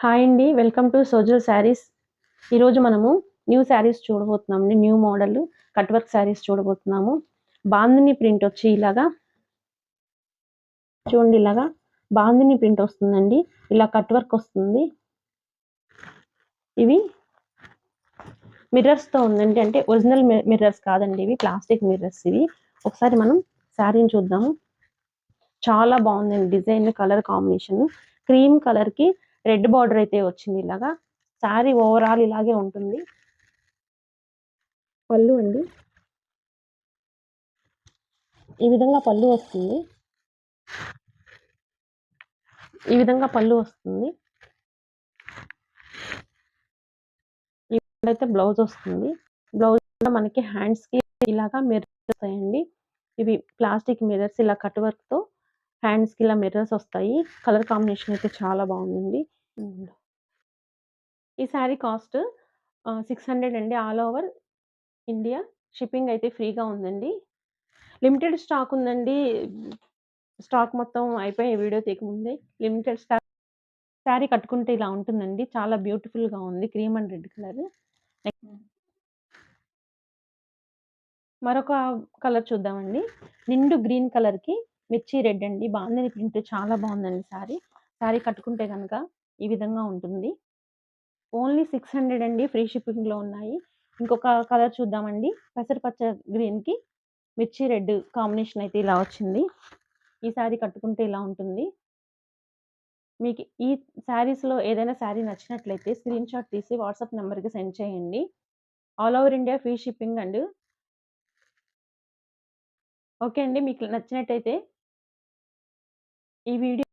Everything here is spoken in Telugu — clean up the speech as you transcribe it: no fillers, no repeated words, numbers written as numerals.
హాయ్ అండి. Welcome to Sojal saris. ఈరోజు మనము న్యూ శారీస్ చూడబోతున్నామండి. New model cut work saris చూడబోతున్నాము. బాందిని ప్రింట్ వచ్చి ఇలాగా చూడండి, ఇలాగా బాందిని ప్రింట్ వస్తుందండి. ఇలా కట్ వర్క్ వస్తుంది. ఇవి మిర్రర్స్తో ఉందండి. అంటే ఒరిజినల్ మిర్రర్స్ కాదండి, ఇవి ప్లాస్టిక్ మిర్రర్స్. ఇవి ఒకసారి మనం శారీని చూద్దాము. చాలా బాగుందండి design, colour combination. Cream colour కి రెడ్ బార్డర్ అయితే వచ్చింది. ఇలాగా శారీ ఓవరాల్ ఇలాగే ఉంటుంది. పళ్ళు అండి, ఈ విధంగా పళ్ళు వస్తుంది. ఈ విధంగా పళ్ళు వస్తుంది. ఇప్పుడైతే బ్లౌజ్ వస్తుంది. బ్లౌజ్ కూడా మనకి హ్యాండ్స్ కి ఇలాగా మిర్రర్స్ వస్తాయండి. ఇవి ప్లాస్టిక్ మిర్రర్స్. ఇలా కట్ వర్క్ తో హ్యాండ్స్ కి ఇలా మిర్రర్స్ వస్తాయి. కలర్ కాంబినేషన్ అయితే చాలా బాగుందండి. ఈ శారీ కాస్ట్ 600 అండి. ఆల్ ఓవర్ ఇండియా షిప్పింగ్ అయితే ఫ్రీగా ఉందండి. లిమిటెడ్ స్టాక్ ఉందండి. స్టాక్ మొత్తం అయిపోయి వీడియో తీయకముందే లిమిటెడ్ స్టాక్. శారీ కట్టుకుంటే ఇలా ఉంటుందండి. చాలా బ్యూటిఫుల్ గా ఉంది. Cream and red colour. మరొక కలర్ చూద్దామండి. నిండు గ్రీన్ కలర్ కి మిర్చి రెడ్ అండి. బాందిని ప్రింట్ చాలా బాగుందండి. శారీ కట్టుకుంటే కనుక ఈ విధంగా ఉంటుంది. ఓన్లీ 600 అండి. ఫ్రీ షిప్పింగ్ లో ఉన్నాయి. ఇంకొక కలర్ చూద్దామండి. పెసరపచ్చ గ్రీన్ కి మిర్చి రెడ్ కాంబినేషన్ అయితే ఇలా వచ్చింది. ఈ శారీ కట్టుకుంటే ఇలా ఉంటుంది. మీకు ఈ శారీస్లో ఏదైనా శారీ నచ్చినట్లయితే స్క్రీన్ షాట్ తీసి వాట్సాప్ నెంబర్కి సెండ్ చేయండి. All over India free shipping అండి. ఓకే అండి, మీకు నచ్చినట్టయితే ఈ వీడియో